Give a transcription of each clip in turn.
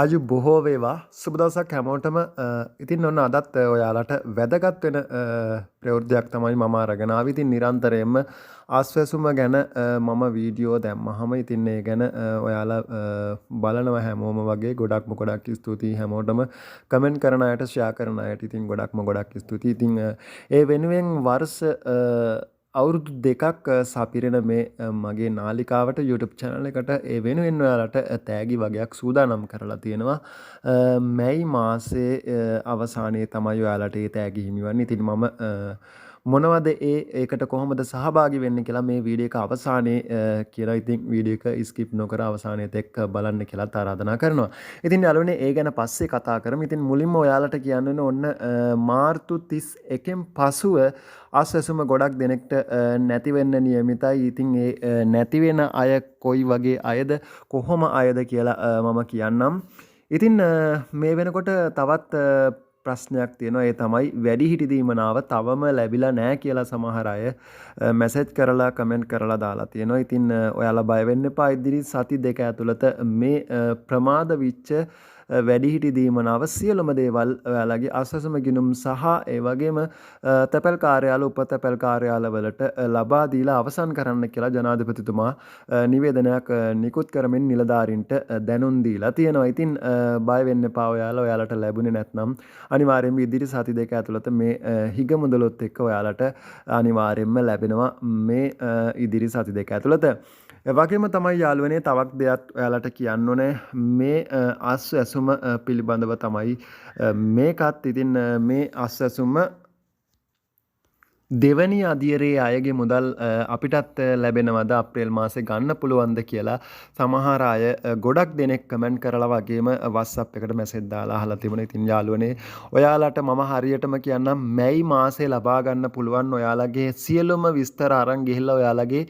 අජු බොහෝ වේවා සුබ දවසක් හැමෝටම ඉතින් ඔන්න අදත් ඔයාලට වැදගත් වෙන ප්‍රවෘත්තියක් තමයි මම අරගෙන ආවේ. ඉතින් නිරන්තරයෙන්ම ආස්වැසුම ගැන මම වීඩියෝ දැම්මහම ඉතින් ඒ ගැන ඔයාලා බලනවා හැමෝම වගේ ගොඩක් ස්තුතියි හැමෝටම කමෙන්ට් කරන අයට ෂෙයා කරන අයට ඉතින් ගොඩක් ස්තුතියි. ඉතින් ඒ වෙනුවෙන් වර්ෂ අවුරුදු දෙකක් සපිරෙන මේ මගේ නාලිකාවට YouTube channel එකට ඒ වෙනුවෙන් ඔයාලට තෑගි වගේක් සූදානම් කරලා තියෙනවා. මැයි මාසේ අවසානයේ තමයි ඔයාලට ඒ තෑගි හිමිවන්නේ. ඉතින් මම මොනවද ඒකට කොහොමද සහභාගී වෙන්නේ කියලා මේ වීඩියෝ එක අවසානයේ කියලා ඉතින් වීඩියෝ එක ස්කිප් නොකර අවසානයේත් එක්ක බලන්න කියලා ආරාධනා කරනවා. ඉතින් යාළුවනේ ඒ ගැන පස්සේ කතා කරමු. ඉතින් මුලින්ම ඔයාලට කියන්න ඕන මාර්තු 31න් පසුව ආස්වැසුම ගොඩක් දෙනෙක්ට නැති වෙන්න නියමිතයි. ඉතින් ඒ නැති වෙන අය කොයි වගේ අයද කොහොම අයද කියලා මම කියන්නම්. ඉතින් මේ වෙනකොට තවත් ප්‍රශ්නයක් තියෙනවා. ඒ තමයි වැඩිහිටි දීමනාව තවම ලැබිලා නැහැ කියලා සමහර අය මැසේජ් කරලා කමෙන්ට් කරලා දාලා තියෙනවා. ඉතින් ඔයාලා බය වෙන්න එපා. ඉදිරි සති දෙක ඇතුළත මේ ප්‍රමාද විච්ච වැඩිහිටි දීමනාව සියලුම දේවල් ඔයාලගේ ආස්වැසුම ගිණුම් සහ ඒ වගේම තැපැල් කාර්යාල උපතැපැල් කාර්යාලවලට ලබා දීලා අවසන් කරන්න කියලා ජනාධිපතිතුමා නිවේදනයක් නිකුත් කරමින් නිලධාරීන්ට දැනුම් දීලා තියෙනවා. ඉතින් බය වෙන්න එපා ඔයාලට ලැබුණේ නැත්නම් අනිවාර්යයෙන්ම ඉදිරි සති දෙක ඇතුළත මේ හිග මුදලොත් එක්ක ඔයාලට අනිවාර්යයෙන්ම ලැබෙනවා මේ ඉදිරි සති දෙක ඇතුළත. වගේම තමයි යාළුවනේ තවක් දෙයක් ඔයාලට කියන්න ඕනේ මේ ආස්වැසුම පිළිබඳව තමයි මේකත් ඉතින් මේ ආස්වැසුම දෙවැනි අදියරේ අයගේ මුදල් අපිටත් ලැබෙනවද අප්‍රේල් මාසේ ගන්න පුළුවන්ද කියලා සමහර අය ගොඩක් දෙනෙක් කමෙන්ට් කරලා වගේම WhatsApp එකට මැසේජ් දාලා අහලා තිබුණා. ඉතින් යාළුවනේ ඔයාලට මම හරියටම කියන්නම් මැයි මාසේ ලබා ගන්න පුළුවන් ඔයාලගේ සියලුම විස්තර අරන් ගිහිල්ලා ඔයාලගේ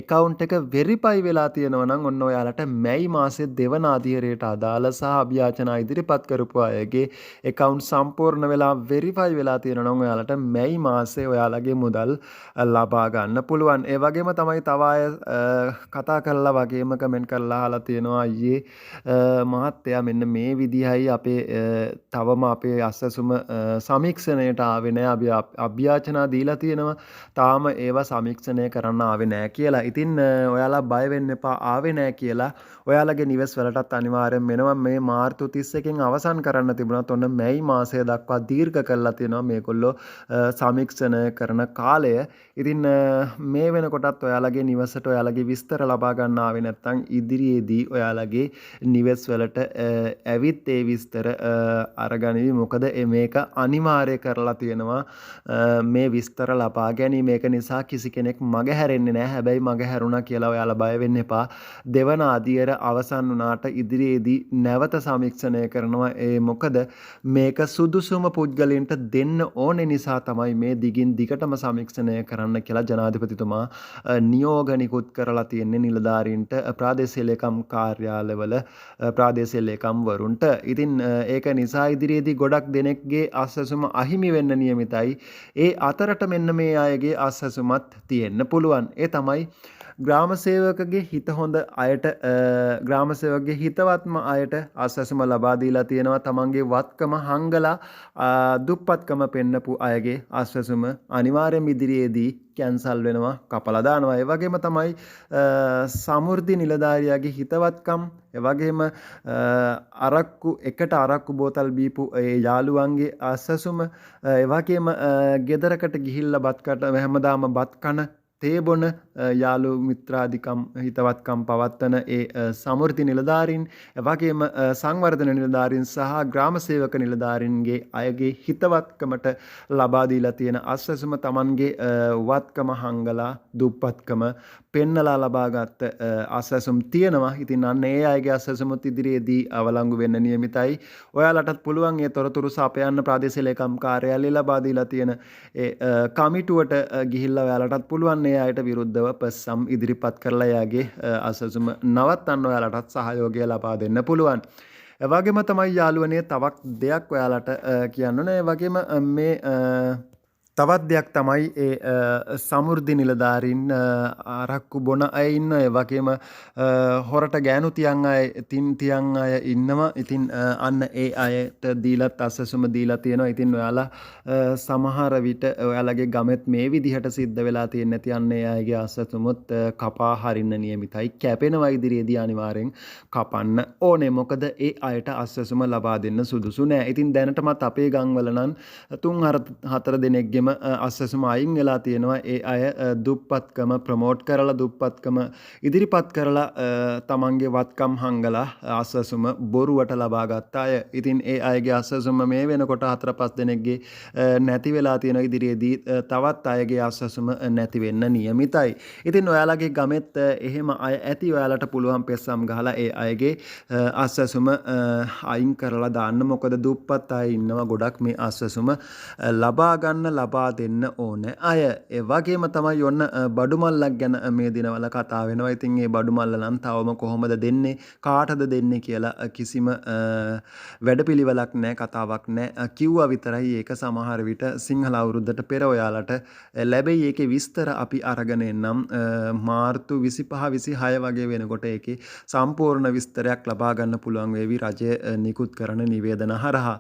account එක verify වෙලා තියෙනවා නම් ඔන්න ඔයාලට මැයි මාසේ දෙවන අදියරේට අදාළ සහ අභියාචනා ඉදිරිපත් කරපු අයගේ account සම්පූර්ණ වෙලා verify වෙලා තියෙනවා නම් ඔයාලට මැයි මාසේ ඔයාලගේ මුදල් ලබා ගන්න පුළුවන්. ඒ වගේම තමයි තව අය කතා කරලා වගේම කමෙන්ට් කරලා අහලා තියෙනවා අයියේ මහත්තයා මෙන්න මේ විදිහයි අපේ තවම අපේ අස්වැසුම සමීක්ෂණයට ආවේ නැහැ. අභ්‍යාචනා දීලා තියෙනවා. තාම ඒවා සමීක්ෂණය කරන්න ආවේ නැහැ කියලා. ඉතින් ඔයාලා බය වෙන්න එපා ආවේ නැහැ කියලා. ඔයාලගේ නිවෙස් වලටත් අනිවාර්යෙන් වෙනවා. මේ මාර්තු 31න් අවසන් කරන්න තිබුණත් ඔන්න මැයි මාසය දක්වා දීර්ඝ කරලා තියෙනවා මේගොල්ලෝ සමීක්ෂණ කරන කාලය. ඉතින් මේ වෙනකොටත් ඔයාලගේ නිවසට ඔයාලගේ විස්තර ලබා ගන්න ආවේ නැත්නම් ඉදිරියේදී ඔයාලගේ නිවෙස් වලට ඇවිත් ඒ විස්තර අරගනිවි. මොකද මේක අනිවාර්ය කරලා තියෙනවා මේ විස්තර ලබා ගැනීම. ඒක නිසා කිසි කෙනෙක් මග හැරෙන්නේ නැහැ. හැබැයි මග හැරුණා කියලා ඔයාලා බය වෙන්න එපා. දෙවන අදියර අවසන් වුණාට ඉදිරියේදී නැවත සමීක්ෂණය කරනවා. මොකද මේක සුදුසුම පුද්ගලයන්ට දෙන්න ඕනේ නිසා තමයි මේ දිගින් දිගටම සමීක්ෂණය කරන්න කියලා ජනාධිපතිතුමා නියෝග නිකුත් කරලා තියෙන්නේ නිලධාරීන්ට ප්‍රාදේශීය ලේකම් කාර්යාලවල ප්‍රාදේශීය ලේකම් වරුන්ට. ඉතින් ඒක නිසා ඉදිරියේදී ගොඩක් දෙනෙක්ගේ ආස්වැසුම අහිමි වෙන්න නියමිතයි. ඒ අතරට මෙන්න මේ අයගේ ආස්වැසුමත් තියෙන්න පුළුවන්. ඒ තමයි ග්‍රාම සේවකගේ හිත හොඳ අයට ග්‍රාම සේවකගේ හිතවත්ම අයට ආස්වැසුම ලබා දීලා තියෙනවා. තමන්ගේ වත්කම හංගලා දුප්පත්කම පෙන්නපු අයගේ ආස්වැසුම අනිවාර්යයෙන්ම ඉදිරියේදී කැන්සල් වෙනවා, කපලා දානවා. ඒ වගේම තමයි සමෘද්ධි නිලධාරියාගේ හිතවත්කම්, ඒ වගේම අරක්කු බෝතල් බීපු ඒ යාළුවන්ගේ ආස්වැසුම, ඒ වගේම ගෙදරකට ගිහිල්ලා හැමදාම බත් කන තේබොන යාළු මිත්‍රාදිකම් හිතවත්කම් පවත්වන ඒ සමෘද්ධි නිලධාරීන්, වගේම සංවර්ධන නිලධාරීන් සහ ග්‍රාම සේවක නිලධාරීන්ගේ අයගේ හිතවත්කමට ලබා දීලා තියෙන ආස්වැසුම තමන්ගේ වත්කම හංගලා දුප්පත්කම පෙන්නලා ලබාගත් ආස්වැසුම් තියෙනවා. ඉතින් අන්න ඒ අයගේ ආස්වැසුමුත් ඉදිරියේදී අවලංගු වෙන්න නියමිතයි. ඔයාලටත් පුළුවන් ඒ තොරතුරු සපයන්න ප්‍රාදේශීය ලේකම් කාර්යාලය ලබා දීලා තියෙන ඒ කමිටුවට ගිහිල්ලා ඔයාලටත් පුළුවන් ඒ අයට විරුද්ධව පස්සම් ඉදිරිපත් කරලා යාගේ ආස්වැසුම නවත්තන්න ඔයාලටත් සහයෝගය ලබා දෙන්න පුළුවන්. ඒ වගේම තමයි යාළුවනේ තවක් දෙයක් ඔයාලට කියන්න ඕනේ. ඒ වගේම මේ තවත් දෙයක් තමයි ඒ සමෘද්ධි නිලධාරීන් ආරක්කු බොන අය ඉන්න ඒ වගේම හොරට ගෑනු තියන් අය තියන් අය ඉන්නවා. ඉතින් අන්න ඒ අයට දීලත් අස්සසුම දීලා තියෙනවා. ඉතින් ඔයාලා සමහර විට ඔයාලගේ ගමෙත් මේ විදිහට සිද්ධ වෙලා තියෙන්නේ නැති අන්න ඒ අයගේ අස්සසුමුත් කපා හරින්න නියමිතයි. කැපෙනවා ඉදිරියේදී අනිවාර්යෙන් කපන්න ඕනේ. මොකද ඒ අයට අස්සසුම ලබා දෙන්න සුදුසු නෑ. ඉතින් දැනටමත් අපේ ගම්වල නම් 3-4 දෙනෙක්ගෙම අස්සසුම අයින් වෙලා තියෙනවා. ඒ අය දුප්පත්කම ප්‍රමෝට් කරලා දුප්පත්කම ඉදිරිපත් කරලා තමන්ගේ වත්කම් හංගලා අස්සසුම බොරුවට ලබා ගත්ත අය. ඉතින් ඒ අයගේ අස්සසුම මේ වෙනකොට 4-5 දෙනෙක්ගේ නැති වෙලා තියෙන ඉදිරියේදී තවත් අයගේ අස්සසුම නැති වෙන්න නියමිතයි. ඉතින් ඔයාලගේ ගමෙත් එහෙම අය ඇති. ඔයාලට පුළුවන් පෙස්සම් ගහලා ඒ අයගේ අස්සසුම අයින් කරලා දාන්න. මොකද දුප්පත් අය ඉන්නවා ගොඩක් මේ අස්සසුම ලබා ගන්න ලබා දෙන්න ඕනේ අය. ඒ වගේම තමයි ඔන්න බඩු මල්ලක් ගැන මේ දිනවල කතා වෙනවා. ඉතින් ඒ බඩු මල්ල නම් තවම කොහොමද දෙන්නේ කාටද දෙන්නේ කියලා කිසිම වැඩපිළිවෙලක් නැහැ, කතාවක් නැහැ. කිව්වා විතරයි. ඒක සමහර විට සිංහල අවුරුද්දට පෙර ඔයාලට ලැබෙයි. ඒකේ විස්තර අපි අරගෙන එන්නම්. මාර්තු 25 26 වගේ වෙනකොට ඒකේ සම්පූර්ණ විස්තරයක් ලබා ගන්න පුළුවන් වේවි රජය නිකුත් කරන නිවේදන හරහා.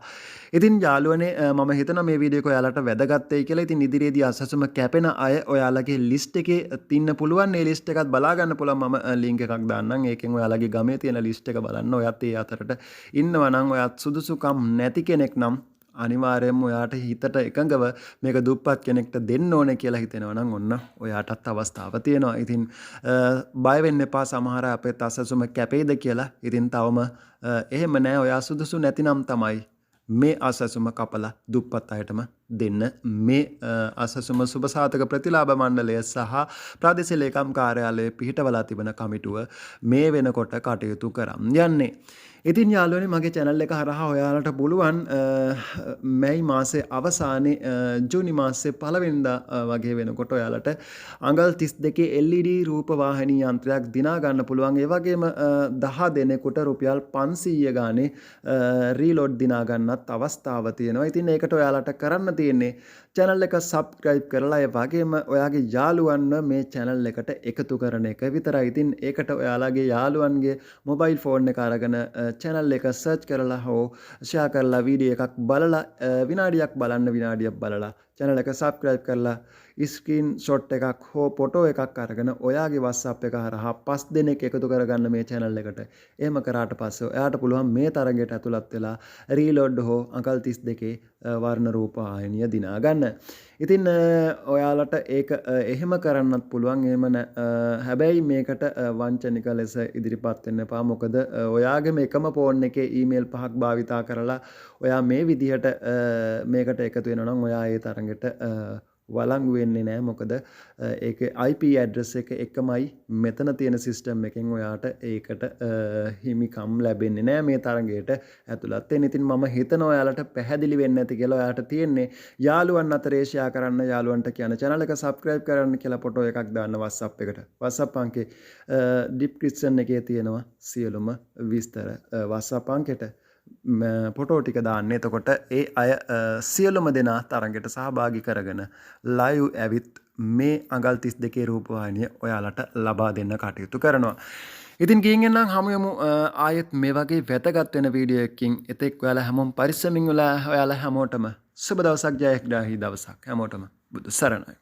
ඉතින් යාළුවනේ මම හිතනවා මේ වීඩියෝ එක ඔයාලට වැදගත් වෙයි කියලා. ඉතින් ඉදිරියේදී අස්සසුම කැපෙන අය ඔයාලගේ ලිස්ට් එකේ තින්න පුළුවන්. මේ ලිස්ට් එකත් බලා ගන්න පුළුවන්. මම ලින්ක් එකක් දාන්නම්. ඒකෙන් ඔයාලගේ ගමේ තියෙන ලිස්ට් එක බලන්න. ඔයත් ඒ අතරට ඉන්නවා නම් ඔයත් සුදුසුකම් නැති කෙනෙක් නම් අනිවාර්යයෙන්ම ඔයාට හිතට එකඟව මේක දුප්පත් කෙනෙක්ට දෙන්න ඕනේ කියලා හිතෙනවා නම් ඔන්න ඔයාටත් අවස්ථාව තියෙනවා. ඉතින් බය වෙන්න එපා. සමහර අපේ අස්සසුම කැපෙයිද කියලා. ඉතින් තවම එහෙම නෑ. ඔයා සුදුසු නැතිනම් තමයි මේ අසසුම කපලා දුප්පත් අයටම දෙන්න මේ අසසුම සුබසාධක ප්‍රතිලාභ මණ්ඩලය සහ ප්‍රාදේශීය ලේකම් කාර්යාලයේ පිහිටවලා තිබෙන කමිටුව මේ වෙනකොට කටයුතු කරන් යන්නේ. ඉතින් යාළුවනේ මගේ channel එක හරහා ඔයාලට පුළුවන් මැයි මාසේ අවසානයේ ජූනි මාසේ 1 වෙනිදා වගේ වෙනකොට ඔයාලට අඟල් 32 LED රූප වාහිනී යන්ත්‍රයක් දිනා ගන්න පුළුවන්. ඒ වගේම 10 දෙනෙකුට රුපියල් 500 ගානේ රීලෝඩ් දිනා ගන්නත් අවස්ථාව තියෙනවා. ඉතින් ඒකට ඔයාලට කරන්න තියෙන්නේ channel එක subscribe කරලා ඒ වගේම ඔයාගේ යාළුවන්ව මේ channel එකට එකතු කරන එක විතරයි. ඉතින් ඒකට ඔයාලගේ යාළුවන්ගේ mobile phone එක අරගෙන channel එක search කරලා හෝ share කරලා වීඩියෝ එකක් බලලා විනාඩියක් බලන්න විනාඩියක් බලලා channel එක subscribe කරලා screen shot එකක් හෝ ෆොටෝ එකක් අරගෙන ඔයාගේ WhatsApp එක හරහා 5 දෙනෙක් එකතු කරගන්න මේ channel එකට. එහෙම කරාට පස්සේ ඔයාට පුළුවන් මේ තරගයට ඇතුළත් වෙලා reload හෝ අඟල් 32 වර්ණ රූප ආයනිය දිනා ගන්න. ඉතින් ඔයාලට ඒක එහෙම කරන්නත් පුළුවන්. එහෙම හැබැයි මේකට වංචනික ලෙස ඉදිරිපත් වෙන්න එපා. මොකද ඔයාගේ එකම ෆෝන් එකේ ඊමේල් 5ක් භාවිතා කරලා ඔයා මේ විදිහට මේකට එකතු වෙනවා නම් ඔයා ඒ තරඟට වලංගු වෙන්නේ නැහැ. මොකද ඒකේ IP address එක එකමයි මෙතන තියෙන system එකෙන් ඔයාට ඒකට හිමිකම් ලැබෙන්නේ නැහැ මේ තරඟයට ඇතුළත් වෙන්න. ඉතින් මම හිතනවා ඔයාලට පැහැදිලි වෙන්න ඇති කියලා. ඔයාට තියෙන්නේ යාළුවන් අතරේ share කරන්න, යාළුවන්ට කියන channel එක subscribe කරන්න කියලා ෆොටෝ එකක් දාන්න WhatsApp එකට. WhatsApp අංකේ description එකේ තියෙනවා සියලුම විස්තර WhatsApp අංකෙට. ෆොටෝ ටික දාන්න. එතකොට ඒ අය සියලුම දෙනා තරඟයට සහභාගී කරගෙන live ඇවිත් මේ අඟල් 32 රූපවාහිනිය ඔයාලට ලබා දෙන්න කටයුතු කරනවා. ඉතින් ගිහින් එන්නම් හමු යමු ආයෙත් මේ වගේ වැදගත් වෙන වීඩියෝ එකකින්. එතෙක් ඔයාලා හැමෝම පරිස්සමින් ඔයාලා හැමෝටම සුබ දවසක්, ජයග්‍රාහී දවසක් හැමෝටම. බුදු සරණයි.